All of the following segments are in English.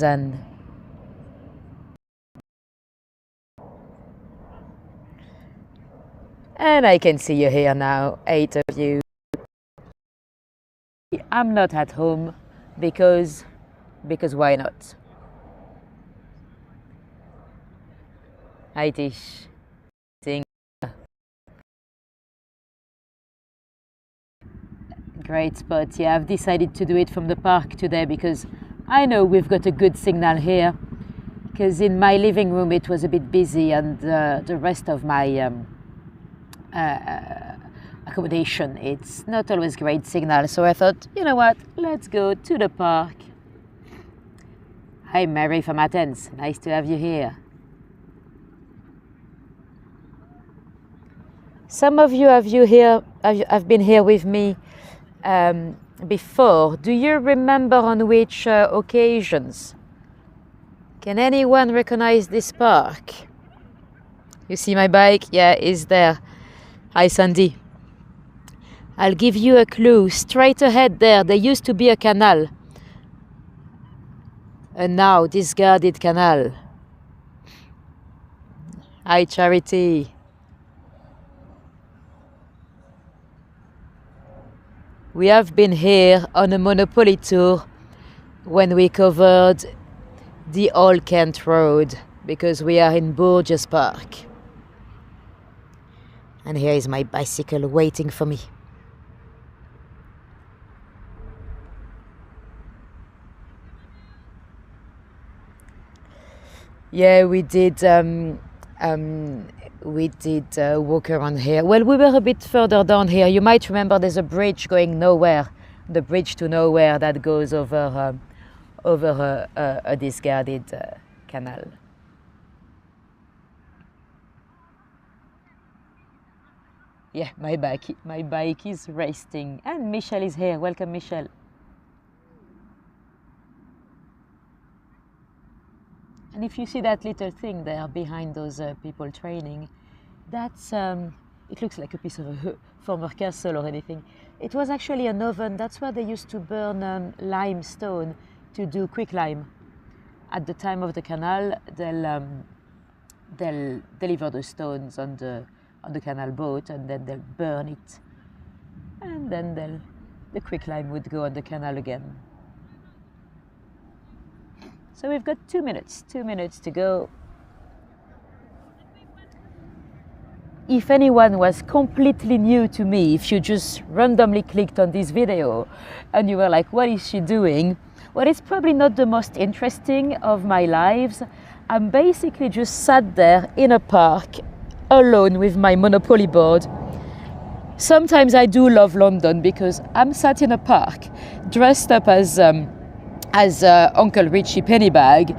and I can see you here now, 8 of you. I'm not at home because why not? Hi Tish. Great spot. Yeah, I've decided to do it from the park today because I know we've got a good signal here. Because in my living room it was a bit busy, and the rest of my accommodation, it's not always great signal. So I thought, you know what, let's go to the park. Hi Mary from Athens, nice to have you here. Some of you have been here with me before. Do you remember on which occasions? Can anyone recognize this park? You see my bike? Yeah, it's there. Hi Sandy. I'll give you a clue. Straight ahead there used to be a canal. A now discarded canal. Hi Charity. We have been here on a Monopoly tour when we covered the Old Kent Road, because we are in Bourges Park. And here is my bicycle waiting for me. Yeah, we did walk around here. Well, we were a bit further down here. You might remember there's a bridge going nowhere, the bridge to nowhere that goes over a discarded canal. Yeah, my bike is resting, and Michelle is here. Welcome, Michelle. And if you see that little thing there behind those people training, that's it looks like a piece of a former castle or anything. It was actually an oven. That's where they used to burn limestone to do quicklime. At the time of the canal, they'll deliver the stones on the canal boat, and then they'll burn it, and then the quicklime would go on the canal again. So we've got 2 minutes to go. If anyone was completely new to me, if you just randomly clicked on this video and you were like, what is she doing? Well, it's probably not the most interesting of my lives. I'm basically just sat there in a park alone with my Monopoly board. Sometimes I do love London because I'm sat in a park dressed up as Uncle Richie Pennybag,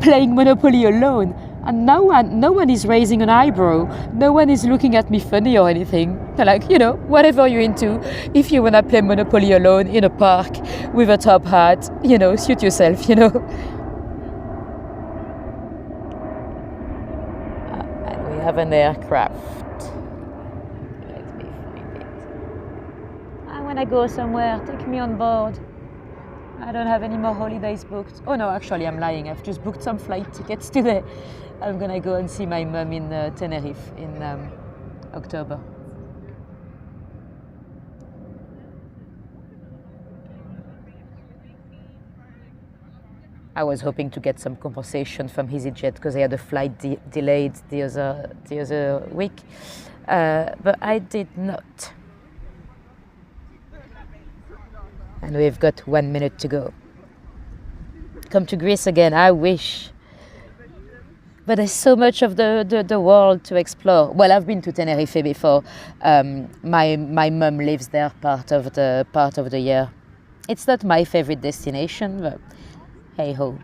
playing Monopoly alone, and no one is raising an eyebrow, no one is looking at me funny or anything. They're like, whatever you're into, if you wanna play Monopoly alone in a park with a top hat, suit yourself, And we have an aircraft. Let me find it. I wanna go somewhere, take me on board. I don't have any more holidays booked. Oh no, actually I'm lying. I've just booked some flight tickets today. I'm gonna go and see my mum in Tenerife in October. I was hoping to get some compensation from EasyJet because I had a flight delayed the other week, but I did not. And we've got 1 minute to go. Come to Greece again, I wish. But there's so much of the world to explore. Well, I've been to Tenerife before. My mum lives there part of the year. It's not my favorite destination, but hey ho.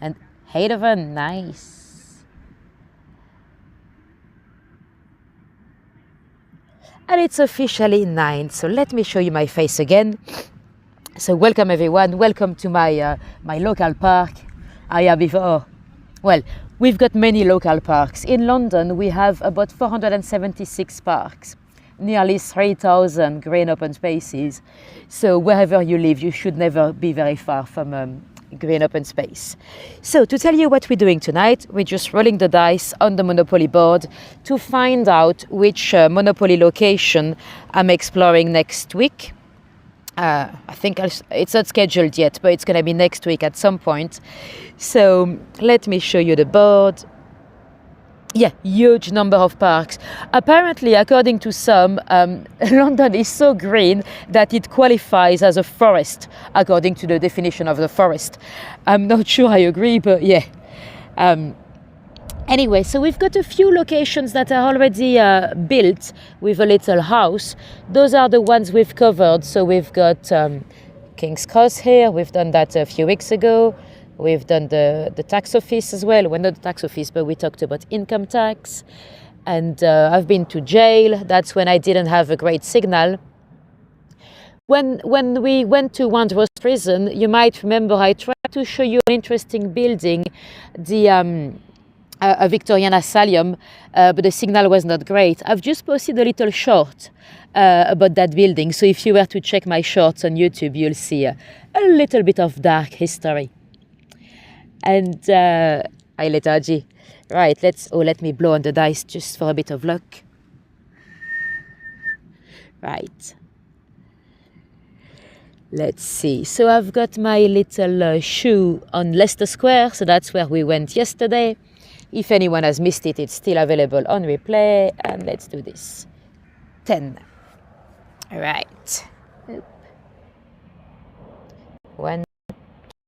And Haydover, nice. And it's officially 9, so let me show you my face again. So welcome everyone, welcome to my local park. Well, we've got many local parks. In London, we have about 476 parks, nearly 3,000 green open spaces. So wherever you live, you should never be very far from green open space. So to tell you what we're doing tonight, we're just rolling the dice on the Monopoly board to find out which Monopoly location I'm exploring next week. I think it's not scheduled yet, but it's going to be next week at some point. So let me show you the board. Yeah, huge number of parks. Apparently, according to some, London is so green that it qualifies as a forest, according to the definition of the forest. I'm not sure I agree, but yeah. Anyway, so we've got a few locations that are already built with a little house. Those are the ones we've covered. So we've got King's Cross here. We've done that a few weeks ago. We've done the tax office as well. Well, not the tax office, but we talked about income tax. And I've been to jail. That's when I didn't have a great signal. When we went to Wandsworth Prison, you might remember I tried to show you an interesting building, a Victorian asylum, but the signal was not great. I've just posted a little short about that building. So if you were to check my shorts on YouTube, you'll see a little bit of dark history. And I lethargy. Right, let me blow on the dice just for a bit of luck. Right. Let's see. So I've got my little shoe on Leicester Square. So that's where we went yesterday. If anyone has missed it, it's still available on replay. And let's do this. 10. All right. 1,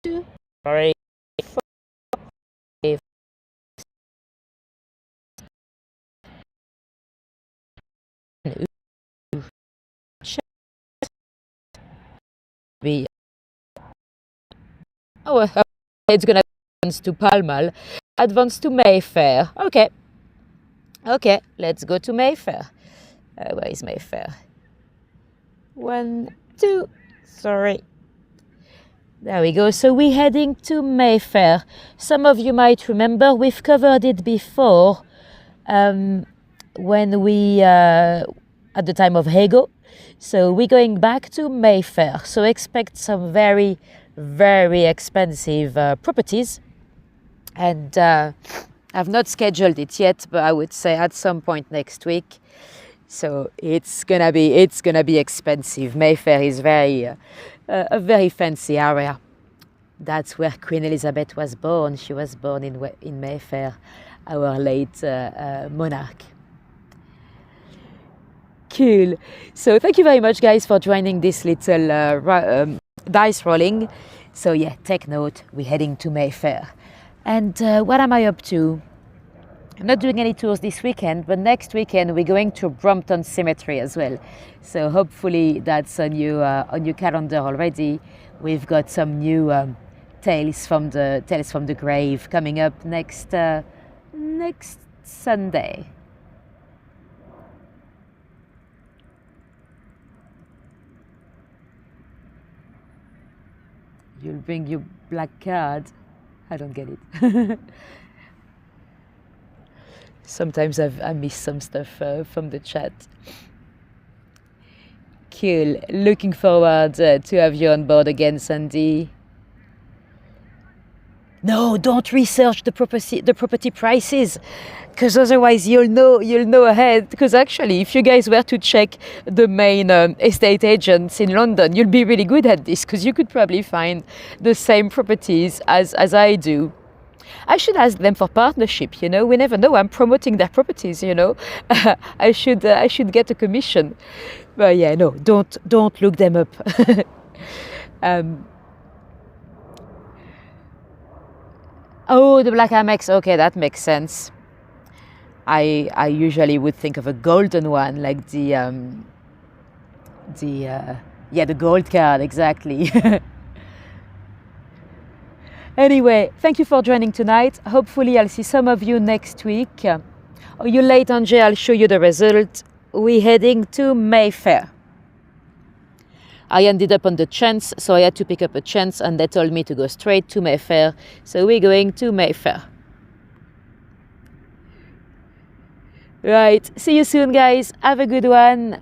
2, 3. It's gonna advance to Pall Mall, advance to Mayfair. Okay, let's go to Mayfair. Where is Mayfair? 1, 2, sorry. There we go. So we're heading to Mayfair. Some of you might remember we've covered it before when we at the time of Hego. So we're going back to Mayfair. So expect some very, very expensive properties. And I've not scheduled it yet, but I would say at some point next week. So it's gonna be expensive. Mayfair is a very fancy area. That's where Queen Elizabeth was born. She was born in Mayfair, our late monarch. Cool. So thank you very much, guys, for joining this little dice rolling. So yeah, take note, we're heading to Mayfair. And what am I up to? I'm not doing any tours this weekend, but next weekend we're going to Brompton Cemetery as well. So hopefully that's on your calendar already. We've got some new Tales from the Grave coming up next Sunday. You'll bring your black card. I don't get it. Sometimes I miss some stuff from the chat. Cool. Looking forward to have you on board again, Sandy. No, don't research the property prices, because otherwise you'll know ahead. Because actually, if you guys were to check the main estate agents in London, you'll be really good at this, because you could probably find the same properties as I do. I should ask them for partnership, you know. We never know. I'm promoting their properties, you know. I should get a commission. But yeah, no, don't look them up. Oh, the black Amex. Okay, that makes sense. I usually would think of a golden one, like the gold card, exactly. Anyway, thank you for joining tonight. Hopefully I'll see some of you next week. Are you late, Anjay? I'll show you the result. We're heading to Mayfair. I ended up on the chance, so I had to pick up a chance, and they told me to go straight to Mayfair. So we're going to Mayfair. Right, see you soon, guys. Have a good one.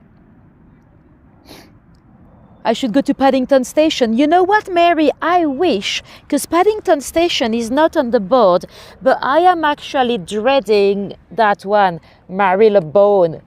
I should go to Paddington Station. You know what, Mary? I wish, because Paddington Station is not on the board, but I am actually dreading that one, Marylebone,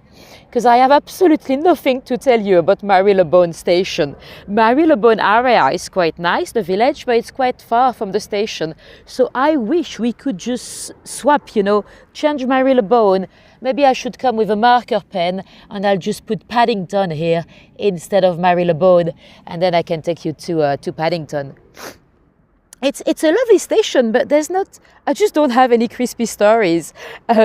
because I have absolutely nothing to tell you about Marylebone Station. Marylebone area is quite nice, the village, but it's quite far from the station. So I wish we could just swap, you know, change Marylebone. Maybe I should come with a marker pen and I'll just put Paddington here instead of Marylebone, and then I can take you to Paddington. It's a lovely station, but I just don't have any crispy stories.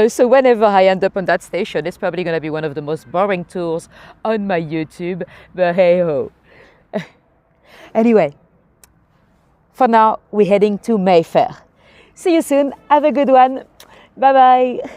So whenever I end up on that station, it's probably going to be one of the most boring tours on my YouTube, but hey ho. Anyway, for now, we're heading to Mayfair. See you soon. Have a good one. Bye bye.